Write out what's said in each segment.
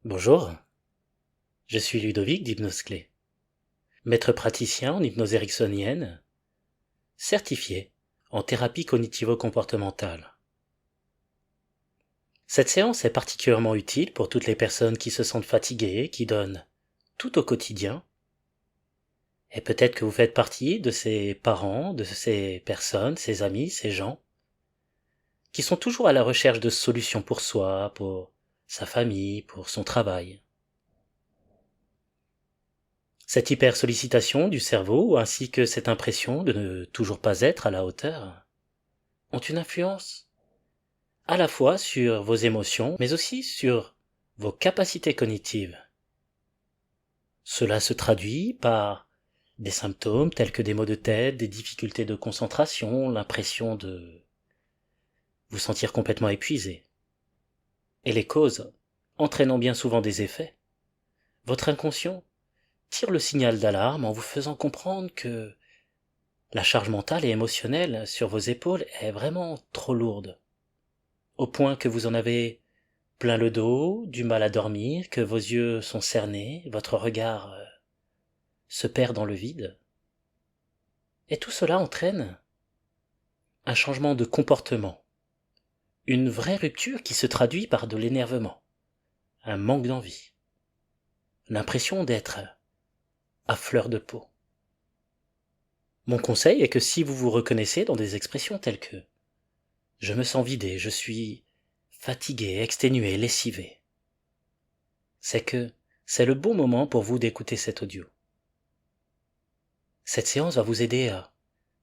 Bonjour, je suis Ludovic d'Hypnosclé, maître praticien en hypnose ericksonienne, certifié en thérapie cognitivo-comportementale. Cette séance est particulièrement utile pour toutes les personnes qui se sentent fatiguées, qui donnent tout au quotidien, et peut-être que vous faites partie de ces parents, de ces personnes, ces amis, ces gens, qui sont toujours à la recherche de solutions pour soi, pour sa famille, pour son travail. Cette hyper-sollicitation du cerveau, ainsi que cette impression de ne toujours pas être à la hauteur, ont une influence à la fois sur vos émotions, mais aussi sur vos capacités cognitives. Cela se traduit par des symptômes tels que des maux de tête, des difficultés de concentration, l'impression de vous sentir complètement épuisé. Et les causes entraînant bien souvent des effets, votre inconscient tire le signal d'alarme en vous faisant comprendre que la charge mentale et émotionnelle sur vos épaules est vraiment trop lourde, au point que vous en avez plein le dos, du mal à dormir, que vos yeux sont cernés, votre regard se perd dans le vide. Et tout cela entraîne un changement de comportement, une vraie rupture qui se traduit par de l'énervement, un manque d'envie, l'impression d'être à fleur de peau. Mon conseil est que si vous vous reconnaissez dans des expressions telles que je me sens vidé, je suis fatigué, exténué, lessivé, c'est que c'est le bon moment pour vous d'écouter cet audio. Cette séance va vous aider à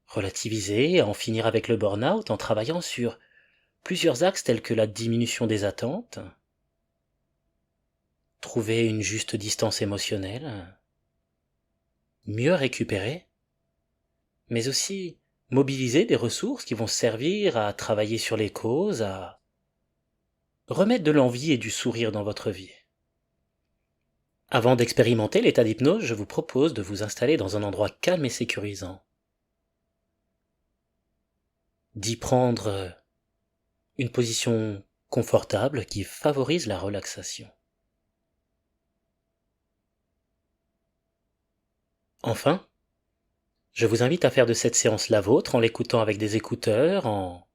relativiser, à en finir avec le burn-out en travaillant sur plusieurs axes tels que la diminution des attentes, trouver une juste distance émotionnelle, mieux récupérer, mais aussi mobiliser des ressources qui vont servir à travailler sur les causes, à remettre de l'envie et du sourire dans votre vie. Avant d'expérimenter l'état d'hypnose, je vous propose de vous installer dans un endroit calme et sécurisant, d'y prendre une position confortable qui favorise la relaxation. Enfin, je vous invite à faire de cette séance la vôtre en l'écoutant avec des écouteurs, en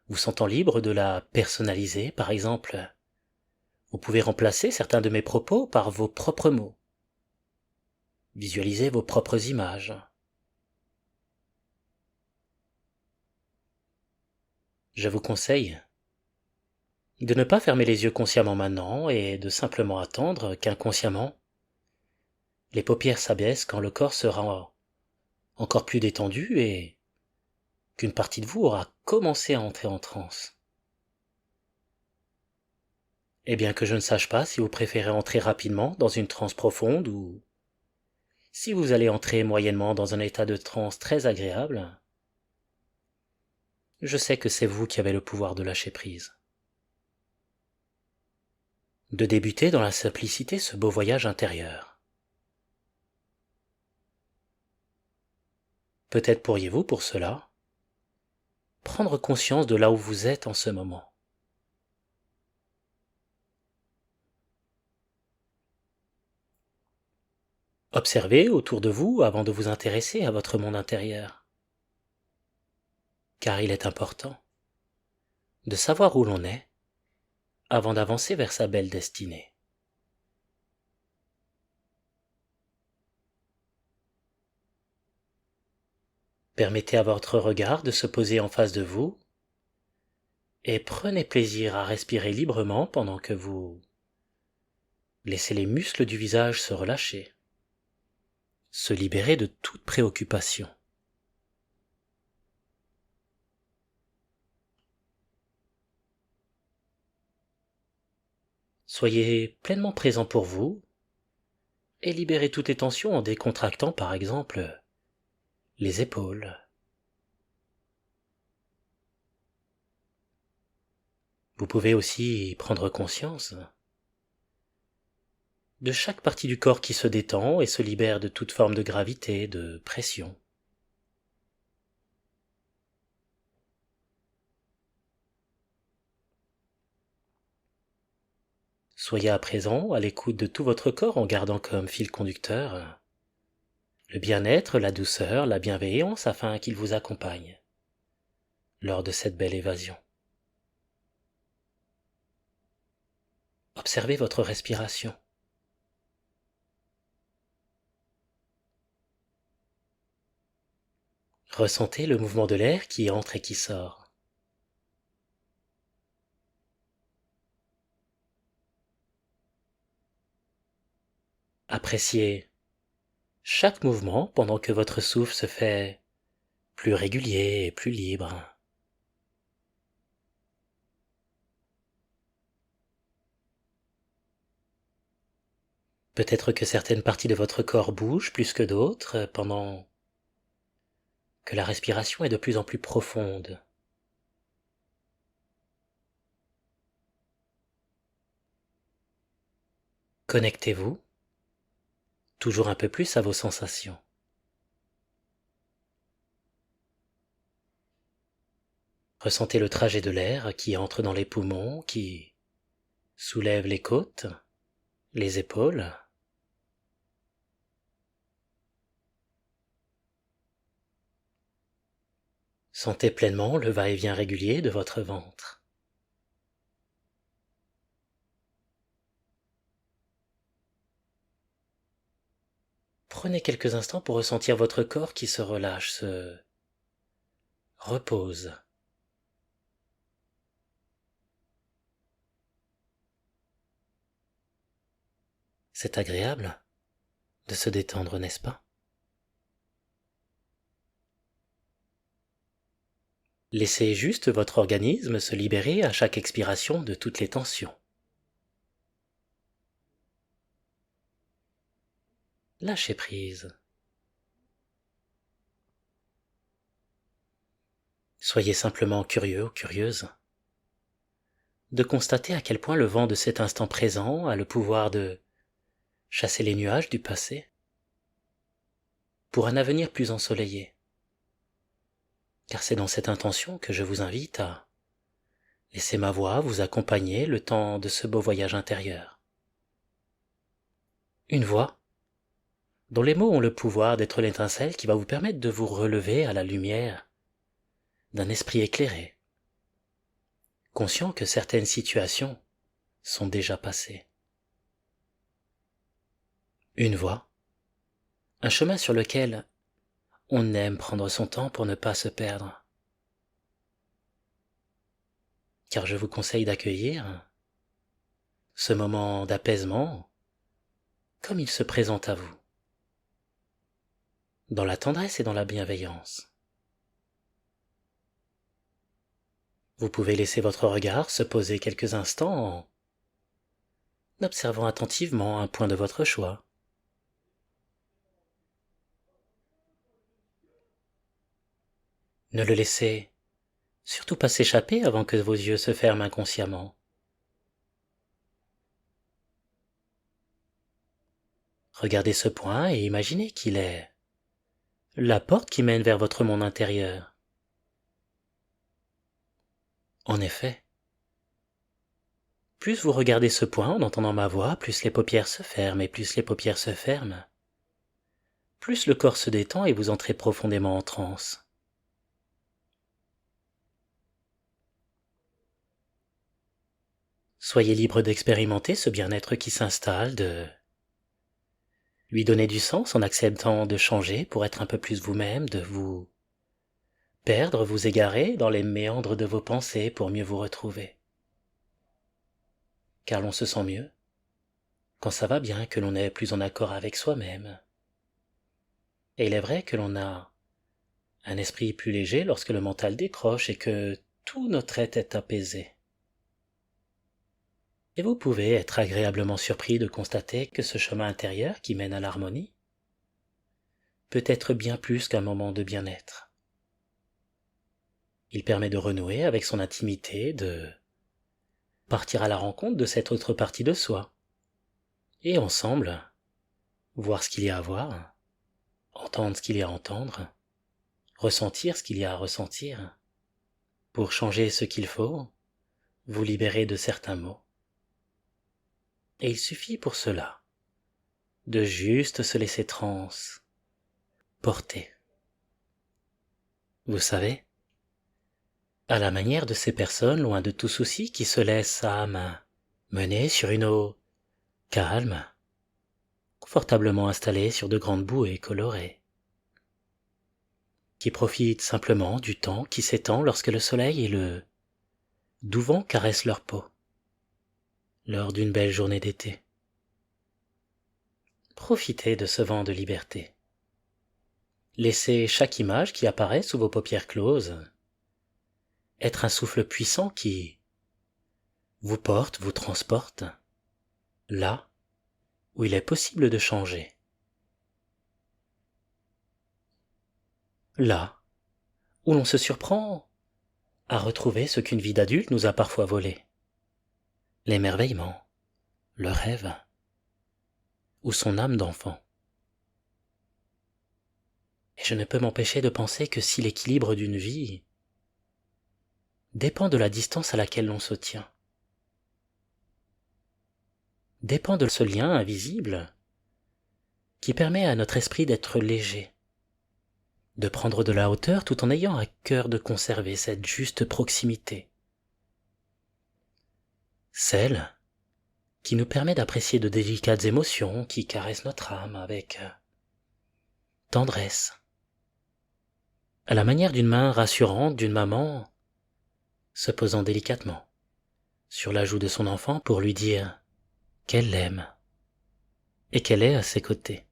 vous sentant libre de la personnaliser. Par exemple, vous pouvez remplacer certains de mes propos par vos propres mots. Visualisez vos propres images. Je vous conseille de ne pas fermer les yeux consciemment maintenant et de simplement attendre qu'inconsciemment, les paupières s'abaissent quand le corps sera encore plus détendu et qu'une partie de vous aura commencé à entrer en transe. Et bien que je ne sache pas si vous préférez entrer rapidement dans une transe profonde ou si vous allez entrer moyennement dans un état de transe très agréable, je sais que c'est vous qui avez le pouvoir de lâcher prise. De débuter dans la simplicité ce beau voyage intérieur. Peut-être pourriez-vous, pour cela, prendre conscience de là où vous êtes en ce moment. Observez autour de vous avant de vous intéresser à votre monde intérieur. Car il est important de savoir où l'on est avant d'avancer vers sa belle destinée. Permettez à votre regard de se poser en face de vous et prenez plaisir à respirer librement pendant que vous laissez les muscles du visage se relâcher, se libérer de toute préoccupation. Soyez pleinement présent pour vous et libérez toutes les tensions en décontractant par exemple les épaules. Vous pouvez aussi prendre conscience de chaque partie du corps qui se détend et se libère de toute forme de gravité, de pression. Soyez à présent à l'écoute de tout votre corps en gardant comme fil conducteur le bien-être, la douceur, la bienveillance afin qu'il vous accompagne lors de cette belle évasion. Observez votre respiration. Ressentez le mouvement de l'air qui entre et qui sort. Appréciez chaque mouvement pendant que votre souffle se fait plus régulier et plus libre. Peut-être que certaines parties de votre corps bougent plus que d'autres pendant que la respiration est de plus en plus profonde. Connectez-vous toujours un peu plus à vos sensations. Ressentez le trajet de l'air qui entre dans les poumons, qui soulève les côtes, les épaules. Sentez pleinement le va-et-vient régulier de votre ventre. Prenez quelques instants pour ressentir votre corps qui se relâche, se repose. C'est agréable de se détendre, n'est-ce pas? Laissez juste votre organisme se libérer à chaque expiration de toutes les tensions. Lâchez prise. Soyez simplement curieux ou curieuse de constater à quel point le vent de cet instant présent a le pouvoir de chasser les nuages du passé pour un avenir plus ensoleillé. Car c'est dans cette intention que je vous invite à laisser ma voix vous accompagner le temps de ce beau voyage intérieur. Une voix dont les mots ont le pouvoir d'être l'étincelle qui va vous permettre de vous relever à la lumière d'un esprit éclairé, conscient que certaines situations sont déjà passées. Une voie, un chemin sur lequel on aime prendre son temps pour ne pas se perdre. Car je vous conseille d'accueillir ce moment d'apaisement comme il se présente à vous, dans la tendresse et dans la bienveillance. Vous pouvez laisser votre regard se poser quelques instants en observant attentivement un point de votre choix. Ne le laissez surtout pas s'échapper avant que vos yeux se ferment inconsciemment. Regardez ce point et imaginez qu'il est la porte qui mène vers votre monde intérieur. En effet, plus vous regardez ce point en entendant ma voix, plus les paupières se ferment, et plus les paupières se ferment, plus le corps se détend et vous entrez profondément en transe. Soyez libre d'expérimenter ce bien-être qui s'installe, de lui donner du sens en acceptant de changer pour être un peu plus vous-même, de vous perdre, vous égarer dans les méandres de vos pensées pour mieux vous retrouver. Car l'on se sent mieux quand ça va bien, que l'on est plus en accord avec soi-même. Et il est vrai que l'on a un esprit plus léger lorsque le mental décroche et que tout notre être est apaisé. Et vous pouvez être agréablement surpris de constater que ce chemin intérieur qui mène à l'harmonie peut être bien plus qu'un moment de bien-être. Il permet de renouer avec son intimité, de partir à la rencontre de cette autre partie de soi, et ensemble, voir ce qu'il y a à voir, entendre ce qu'il y a à entendre, ressentir ce qu'il y a à ressentir, pour changer ce qu'il faut, vous libérer de certains mots. Et il suffit pour cela de juste se laisser porter. Vous savez, à la manière de ces personnes loin de tout souci qui se laissent âme mener sur une eau calme, confortablement installée sur de grandes bouées colorées, qui profitent simplement du temps qui s'étend lorsque le soleil et le doux vent caressent leur peau, lors d'une belle journée d'été. Profitez de ce vent de liberté. Laissez chaque image qui apparaît sous vos paupières closes être un souffle puissant qui vous porte, vous transporte, là où il est possible de changer. Là où l'on se surprend à retrouver ce qu'une vie d'adulte nous a parfois volé. L'émerveillement, le rêve, ou son âme d'enfant. Et je ne peux m'empêcher de penser que si l'équilibre d'une vie dépend de la distance à laquelle l'on se tient, dépend de ce lien invisible qui permet à notre esprit d'être léger, de prendre de la hauteur tout en ayant à cœur de conserver cette juste proximité, celle qui nous permet d'apprécier de délicates émotions qui caressent notre âme avec tendresse, à la manière d'une main rassurante d'une maman se posant délicatement sur la joue de son enfant pour lui dire qu'elle l'aime et qu'elle est à ses côtés.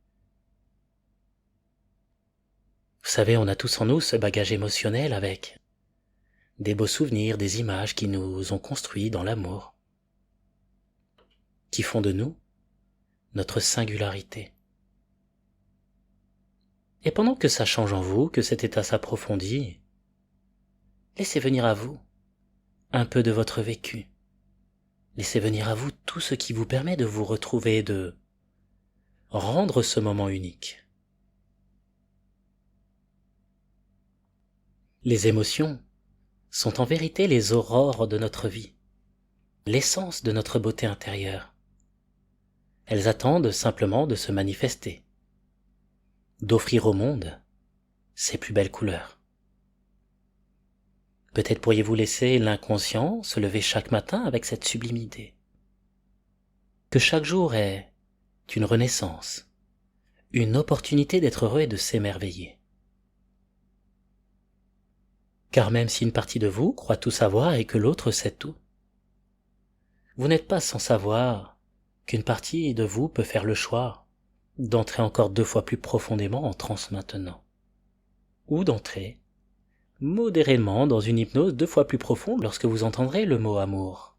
Vous savez, on a tous en nous ce bagage émotionnel avec des beaux souvenirs, des images qui nous ont construits dans l'amour, qui font de nous notre singularité. Et pendant que ça change en vous, que cet état s'approfondit, laissez venir à vous un peu de votre vécu. Laissez venir à vous tout ce qui vous permet de vous retrouver et de rendre ce moment unique. Les émotions sont en vérité les aurores de notre vie, l'essence de notre beauté intérieure. Elles attendent simplement de se manifester, d'offrir au monde ses plus belles couleurs. Peut-être pourriez-vous laisser l'inconscient se lever chaque matin avec cette sublime idée, que chaque jour est une renaissance, une opportunité d'être heureux et de s'émerveiller. Car même si une partie de vous croit tout savoir et que l'autre sait tout, vous n'êtes pas sans savoir qu'une partie de vous peut faire le choix d'entrer encore 2 fois plus profondément en transe maintenant, ou d'entrer modérément dans une hypnose 2 fois plus profonde lorsque vous entendrez le mot amour.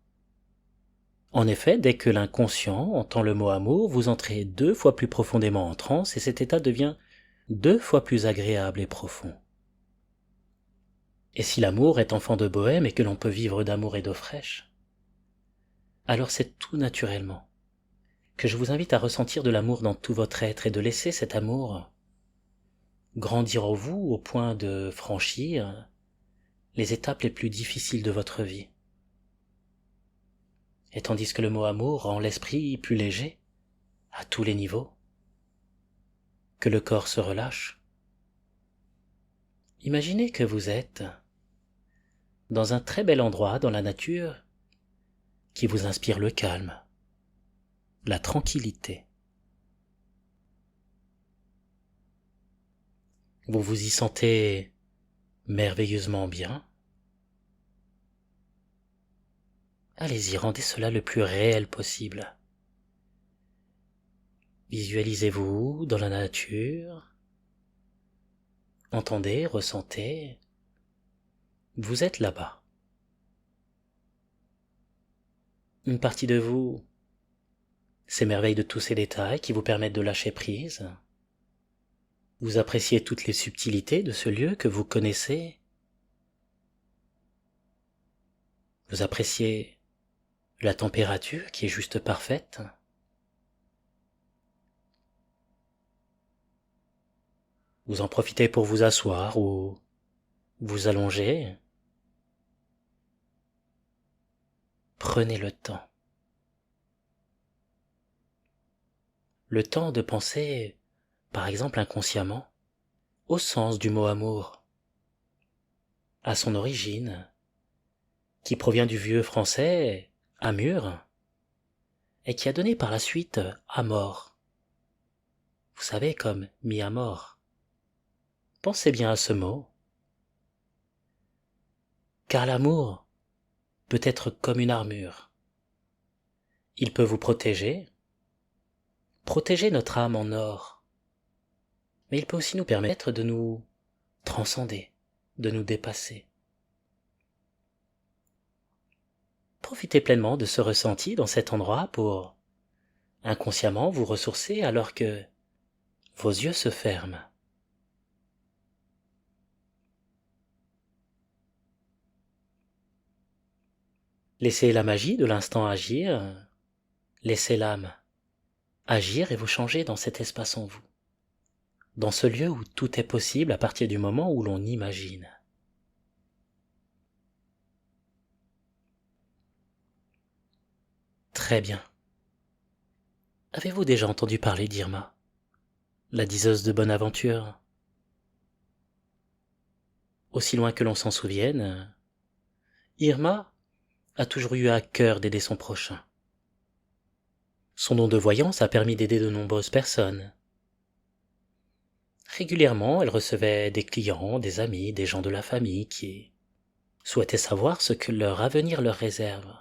En effet, dès que l'inconscient entend le mot amour, vous entrez 2 fois plus profondément en transe et cet état devient 2 fois plus agréable et profond. Et si l'amour est enfant de bohème et que l'on peut vivre d'amour et d'eau fraîche, alors c'est tout naturellement que je vous invite à ressentir de l'amour dans tout votre être et de laisser cet amour grandir en vous au point de franchir les étapes les plus difficiles de votre vie. Et tandis que le mot amour rend l'esprit plus léger, à tous les niveaux, que le corps se relâche, imaginez que vous êtes dans un très bel endroit dans la nature qui vous inspire le calme, la tranquillité. Vous vous y sentez merveilleusement bien. Allez-y, rendez cela le plus réel possible. Visualisez-vous dans la nature, entendez, ressentez, vous êtes là-bas. Une partie de vous s'émerveille de tous ces détails qui vous permettent de lâcher prise. Vous appréciez toutes les subtilités de ce lieu que vous connaissez. Vous appréciez la température qui est juste parfaite. Vous en profitez pour vous asseoir ou vous allonger. Prenez le temps. le temps de penser, par exemple inconsciemment, au sens du mot amour, à son origine, qui provient du vieux français amur, et qui a donné par la suite amor. Vous savez, comme mi à mort. Pensez bien à ce mot, car l'amour peut être comme une armure. Il peut vous protéger notre âme en or, mais il peut aussi nous permettre de nous transcender, de nous dépasser. Profitez pleinement de ce ressenti dans cet endroit pour inconsciemment vous ressourcer alors que vos yeux se ferment. Laissez la magie de l'instant agir, laissez l'âme agir et vous changer dans cet espace en vous, dans ce lieu où tout est possible à partir du moment où l'on imagine. Très bien. Avez-vous déjà entendu parler d'Irma, la diseuse de bonne aventure? Aussi loin que l'on s'en souvienne, Irma a toujours eu à cœur d'aider son prochain. Son don de voyance a permis d'aider de nombreuses personnes. Régulièrement, elle recevait des clients, des amis, des gens de la famille qui souhaitaient savoir ce que leur avenir leur réserve.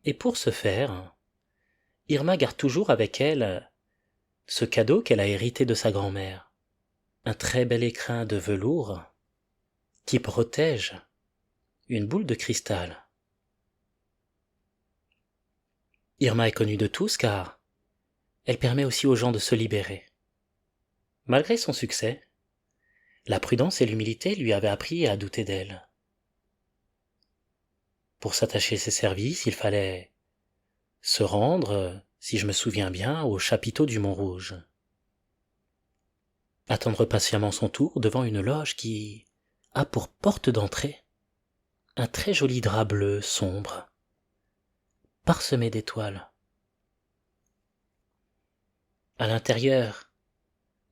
Et pour ce faire, Irma garde toujours avec elle ce cadeau qu'elle a hérité de sa grand-mère, un très bel écrin de velours qui protège une boule de cristal. Irma est connue de tous car elle permet aussi aux gens de se libérer. Malgré son succès, la prudence et l'humilité lui avaient appris à douter d'elle. Pour s'attacher ses services, il fallait se rendre, si je me souviens bien, au chapiteau du Mont-Rouge. Attendre patiemment son tour devant une loge qui a pour porte d'entrée un très joli drap bleu sombre, parsemé d'étoiles. À l'intérieur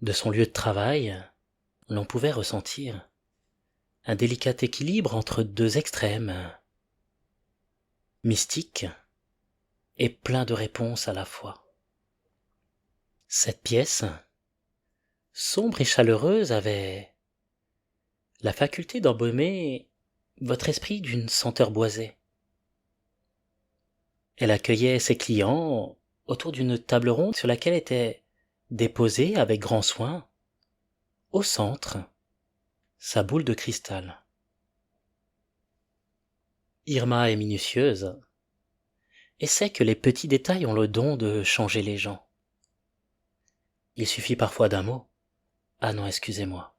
de son lieu de travail, l'on pouvait ressentir un délicat équilibre entre deux extrêmes, mystique et plein de réponses à la fois. Cette pièce, sombre et chaleureuse, avait la faculté d'embaumer votre esprit d'une senteur boisée. Elle accueillait ses clients autour d'une table ronde sur laquelle était déposée avec grand soin, au centre, sa boule de cristal. Irma est minutieuse et sait que les petits détails ont le don de changer les gens. Il suffit parfois d'un mot, ah non, excusez-moi,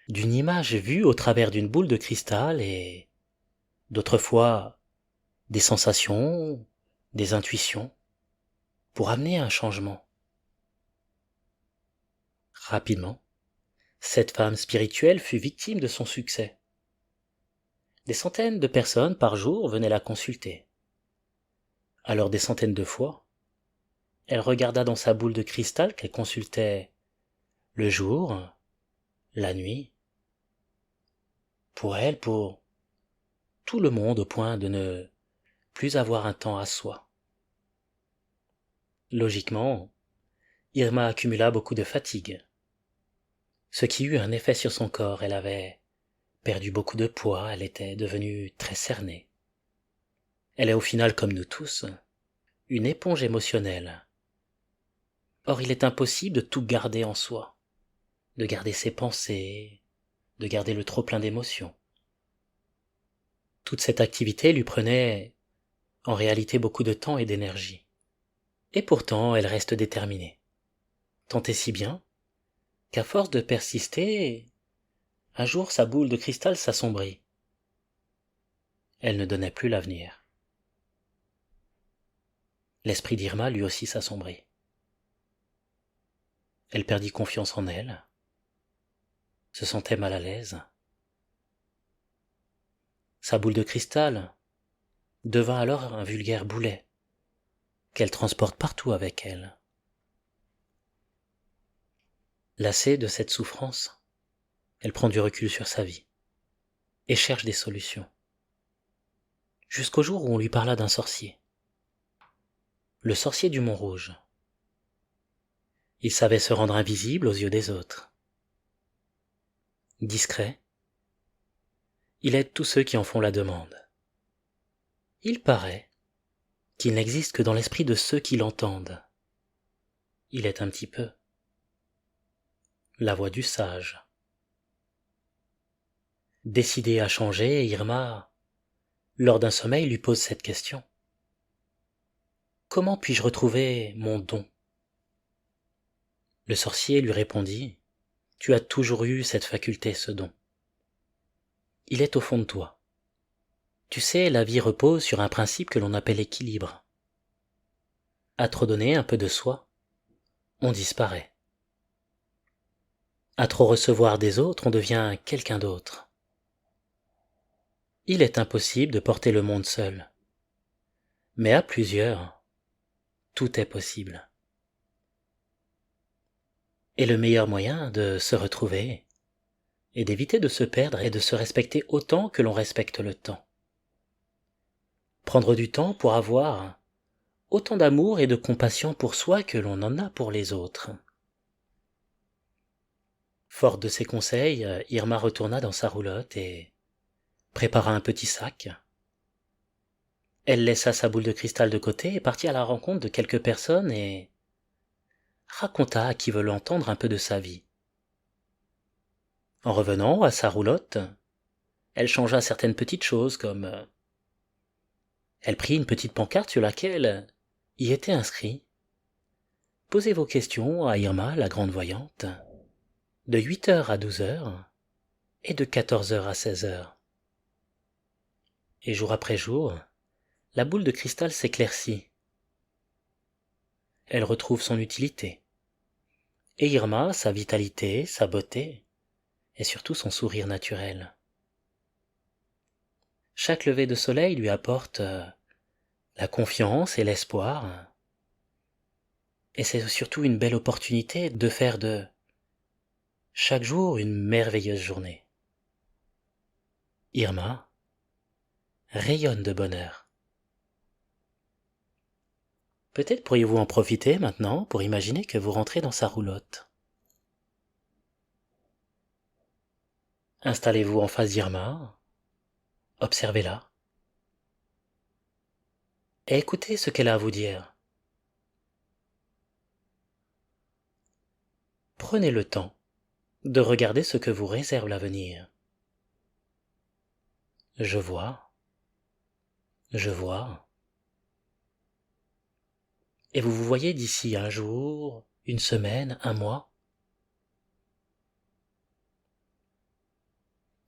d'une image vue au travers d'une boule de cristal et, d'autres fois, des sensations, des intuitions, pour amener un changement. Rapidement, cette femme spirituelle fut victime de son succès. Des centaines de personnes par jour venaient la consulter. Alors des centaines de fois, elle regarda dans sa boule de cristal qu'elle consultait le jour, la nuit, pour elle, pour tout le monde, au point de ne plus avoir un temps à soi. Logiquement, Irma accumula beaucoup de fatigue, ce qui eut un effet sur son corps. Elle avait perdu beaucoup de poids, elle était devenue très cernée. Elle est au final, comme nous tous, une éponge émotionnelle. Or il est impossible de tout garder en soi, de garder ses pensées, de garder le trop-plein d'émotions. Toute cette activité lui prenait en réalité beaucoup de temps et d'énergie. Et pourtant elle reste déterminée. Tant et si bien qu'à force de persister, un jour sa boule de cristal s'assombrit. Elle ne donnait plus l'avenir. L'esprit d'Irma lui aussi s'assombrit. Elle perdit confiance en elle, se sentait mal à l'aise. Sa boule de cristal devint alors un vulgaire boulet qu'elle transporte partout avec elle. Lassée de cette souffrance, elle prend du recul sur sa vie et cherche des solutions. Jusqu'au jour où on lui parla d'un sorcier. Le sorcier du Mont-Rouge. Il savait se rendre invisible aux yeux des autres. Discret, il aide tous ceux qui en font la demande. Il paraît qu'il n'existe que dans l'esprit de ceux qui l'entendent. Il est un petit peu la voix du sage. Décidée à changer, Irma, lors d'un sommeil, lui pose cette question. Comment puis-je retrouver mon don? Le sorcier lui répondit, tu as toujours eu cette faculté, ce don. Il est au fond de toi. Tu sais, la vie repose sur un principe que l'on appelle équilibre. À trop donner un peu de soi, on disparaît. À trop recevoir des autres, on devient quelqu'un d'autre. Il est impossible de porter le monde seul. Mais à plusieurs, tout est possible. Et le meilleur moyen de se retrouver est d'éviter de se perdre et de se respecter autant que l'on respecte le temps. Prendre du temps pour avoir autant d'amour et de compassion pour soi que l'on en a pour les autres. Forte de ces conseils, Irma retourna dans sa roulotte et prépara un petit sac. Elle laissa sa boule de cristal de côté et partit à la rencontre de quelques personnes et raconta à qui veut l'entendre un peu de sa vie. En revenant à sa roulotte, elle changea certaines petites choses comme elle prit une petite pancarte sur laquelle y était inscrit « Posez vos questions à Irma, la grande voyante, de 8h à 12h et de 14h à 16h. » Et jour après jour, la boule de cristal s'éclaircit. Elle retrouve son utilité. Et Irma, sa vitalité, sa beauté, et surtout son sourire naturel. Chaque lever de soleil lui apporte la confiance et l'espoir. Et c'est surtout une belle opportunité de faire de chaque jour une merveilleuse journée. Irma rayonne de bonheur. Peut-être pourriez-vous en profiter maintenant pour imaginer que vous rentrez dans sa roulotte. Installez-vous en face d'Irma, observez-la, et écoutez ce qu'elle a à vous dire. Prenez le temps de regarder ce que vous réserve l'avenir. Je vois, je vois. Et vous vous voyez d'ici un jour, une semaine, un mois.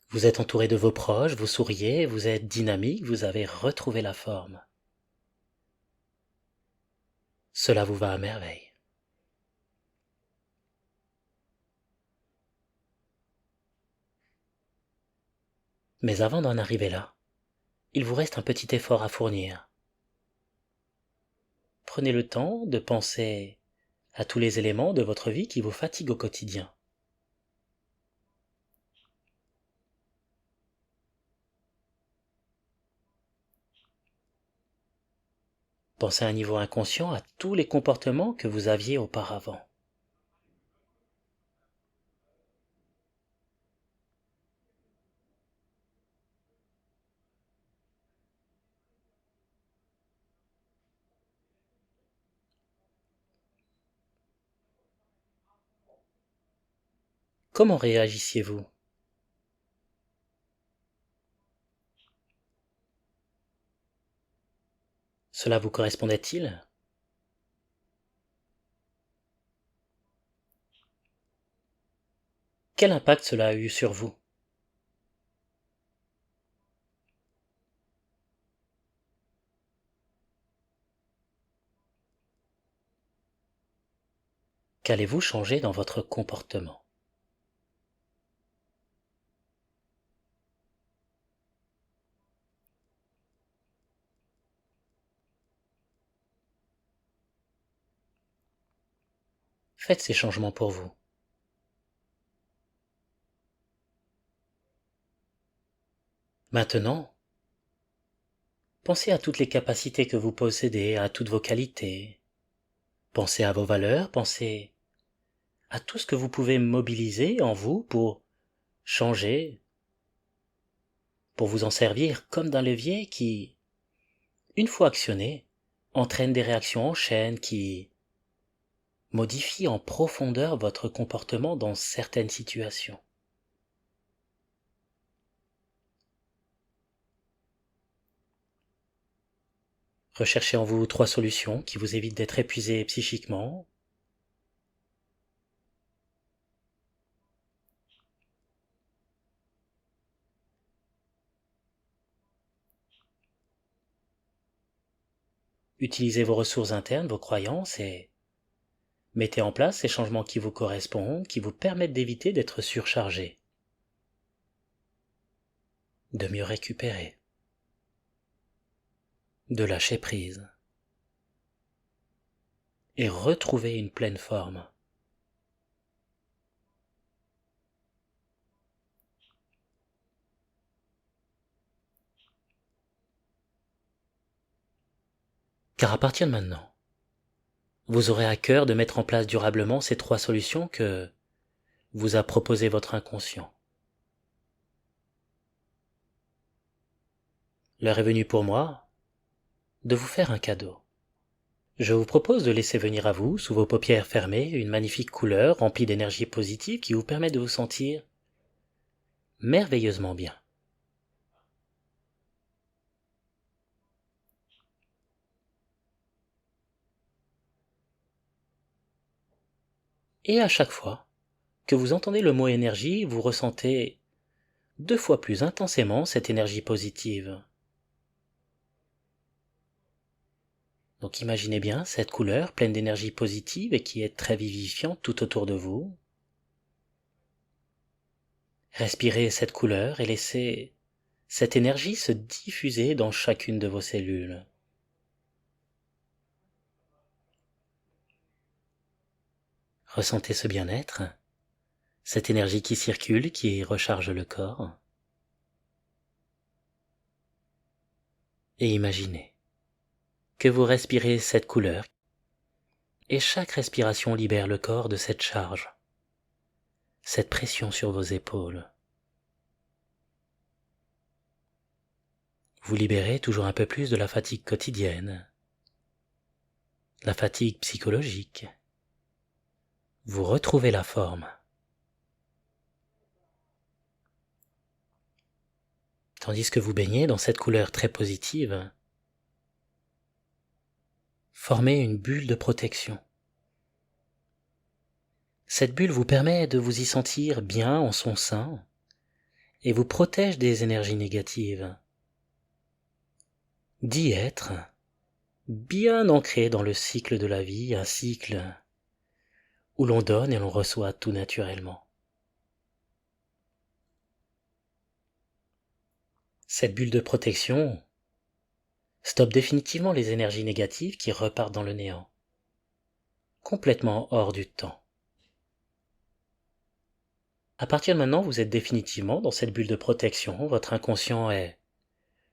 Vous êtes entouré de vos proches, vous souriez, vous êtes dynamique, vous avez retrouvé la forme. Cela vous va à merveille. Mais avant d'en arriver là, il vous reste un petit effort à fournir. Prenez le temps de penser à tous les éléments de votre vie qui vous fatiguent au quotidien. Pensez à un niveau inconscient à tous les comportements que vous aviez auparavant. Comment réagissiez-vous? Cela vous correspondait-il? Quel impact cela a eu sur vous? Qu'allez-vous changer dans votre comportement? Faites ces changements pour vous. Maintenant, pensez à toutes les capacités que vous possédez, à toutes vos qualités. Pensez à vos valeurs, pensez à tout ce que vous pouvez mobiliser en vous pour changer, pour vous en servir comme d'un levier qui, une fois actionné, entraîne des réactions en chaîne qui modifient en profondeur votre comportement dans certaines situations. Recherchez en vous 3 solutions qui vous évitent d'être épuisé psychiquement. Utilisez vos ressources internes, vos croyances et mettez en place ces changements qui vous correspondent, qui vous permettent d'éviter d'être surchargé, de mieux récupérer, de lâcher prise et retrouver une pleine forme. Car à partir de maintenant, vous aurez à cœur de mettre en place durablement ces 3 solutions que vous a proposées votre inconscient. L'heure est venue pour moi de vous faire un cadeau. Je vous propose de laisser venir à vous, sous vos paupières fermées, une magnifique couleur remplie d'énergie positive qui vous permet de vous sentir merveilleusement bien. Et à chaque fois que vous entendez le mot énergie, vous ressentez 2 fois plus intensément cette énergie positive. Donc imaginez bien cette couleur pleine d'énergie positive et qui est très vivifiante tout autour de vous. Respirez cette couleur et laissez cette énergie se diffuser dans chacune de vos cellules. Ressentez ce bien-être, cette énergie qui circule, qui recharge le corps. Et imaginez que vous respirez cette couleur et chaque respiration libère le corps de cette charge, cette pression sur vos épaules. Vous libérez toujours un peu plus de la fatigue quotidienne, la fatigue psychologique. Vous retrouvez la forme. Tandis que vous baignez dans cette couleur très positive, formez une bulle de protection. Cette bulle vous permet de vous y sentir bien en son sein et vous protège des énergies négatives. D'y être bien ancré dans le cycle de la vie, un cycle où l'on donne et l'on reçoit tout naturellement. Cette bulle de protection stoppe définitivement les énergies négatives qui repartent dans le néant, complètement hors du temps. À partir de maintenant, vous êtes définitivement dans cette bulle de protection, votre inconscient est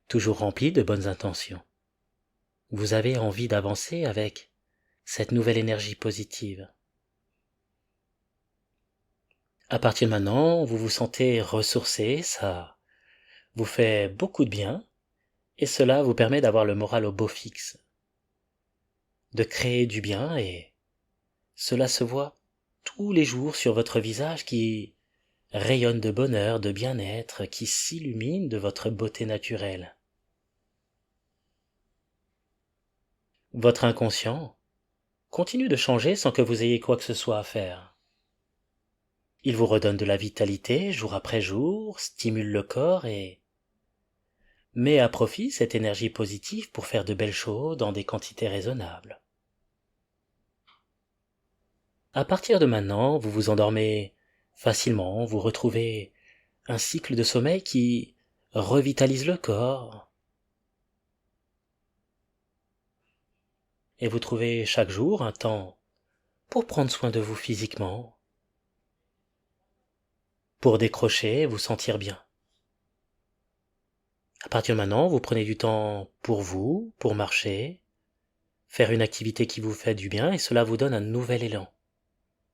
toujours rempli de bonnes intentions. Vous avez envie d'avancer avec cette nouvelle énergie positive. À partir de maintenant, vous vous sentez ressourcé, ça vous fait beaucoup de bien, et cela vous permet d'avoir le moral au beau fixe, de créer du bien, et cela se voit tous les jours sur votre visage qui rayonne de bonheur, de bien-être, qui s'illumine de votre beauté naturelle. Votre inconscient continue de changer sans que vous ayez quoi que ce soit à faire. Il vous redonne de la vitalité jour après jour, stimule le corps et met à profit cette énergie positive pour faire de belles choses dans des quantités raisonnables. À partir de maintenant, vous vous endormez facilement, vous retrouvez un cycle de sommeil qui revitalise le corps, et vous trouvez chaque jour un temps pour prendre soin de vous physiquement, pour décrocher et vous sentir bien. À partir de maintenant, vous prenez du temps pour vous, pour marcher, faire une activité qui vous fait du bien, et cela vous donne un nouvel élan,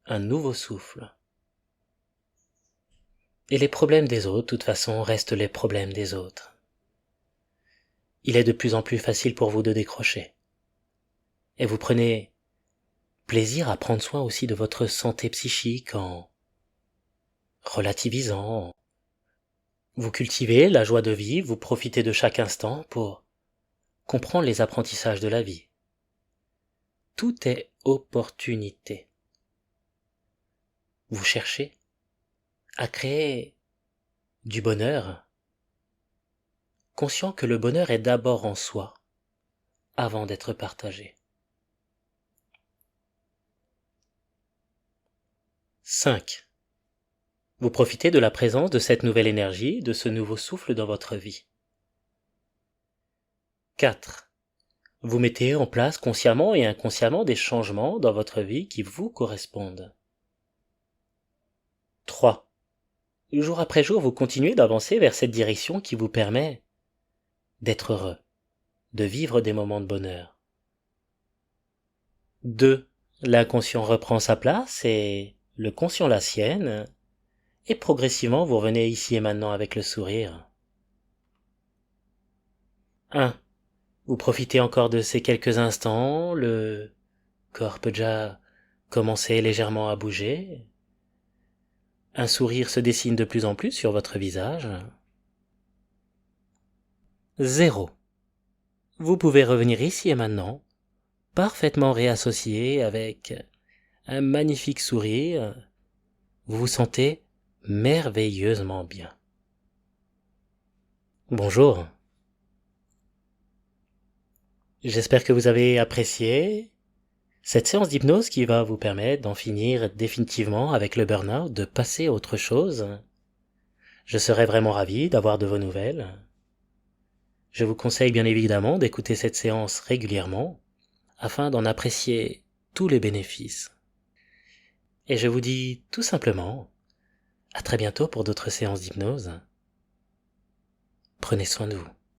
un nouveau souffle. Et les problèmes des autres, de toute façon, restent les problèmes des autres. Il est de plus en plus facile pour vous de décrocher. Et vous prenez plaisir à prendre soin aussi de votre santé psychique en relativisant. Vous cultivez la joie de vivre, vous profitez de chaque instant pour comprendre les apprentissages de la vie. Tout est opportunité. Vous cherchez à créer du bonheur, conscient que le bonheur est d'abord en soi, avant d'être partagé. 5. Vous profitez de la présence de cette nouvelle énergie, de ce nouveau souffle dans votre vie. 4. Vous mettez en place consciemment et inconsciemment des changements dans votre vie qui vous correspondent. 3. Jour après jour, vous continuez d'avancer vers cette direction qui vous permet d'être heureux, de vivre des moments de bonheur. 2. L'inconscient reprend sa place et le conscient la sienne, et progressivement vous revenez ici et maintenant avec le sourire. 1. Vous profitez encore de ces quelques instants, le corps peut déjà commencer légèrement à bouger. Un sourire se dessine de plus en plus sur votre visage. 0. Vous pouvez revenir ici et maintenant, parfaitement réassocié avec un magnifique sourire. Vous vous sentez merveilleusement bien. Bonjour. J'espère que vous avez apprécié cette séance d'hypnose qui va vous permettre d'en finir définitivement avec le burn-out, de passer à autre chose. Je serais vraiment ravi d'avoir de vos nouvelles. Je vous conseille bien évidemment d'écouter cette séance régulièrement afin d'en apprécier tous les bénéfices. Et je vous dis tout simplement à très bientôt pour d'autres séances d'hypnose. Prenez soin de vous.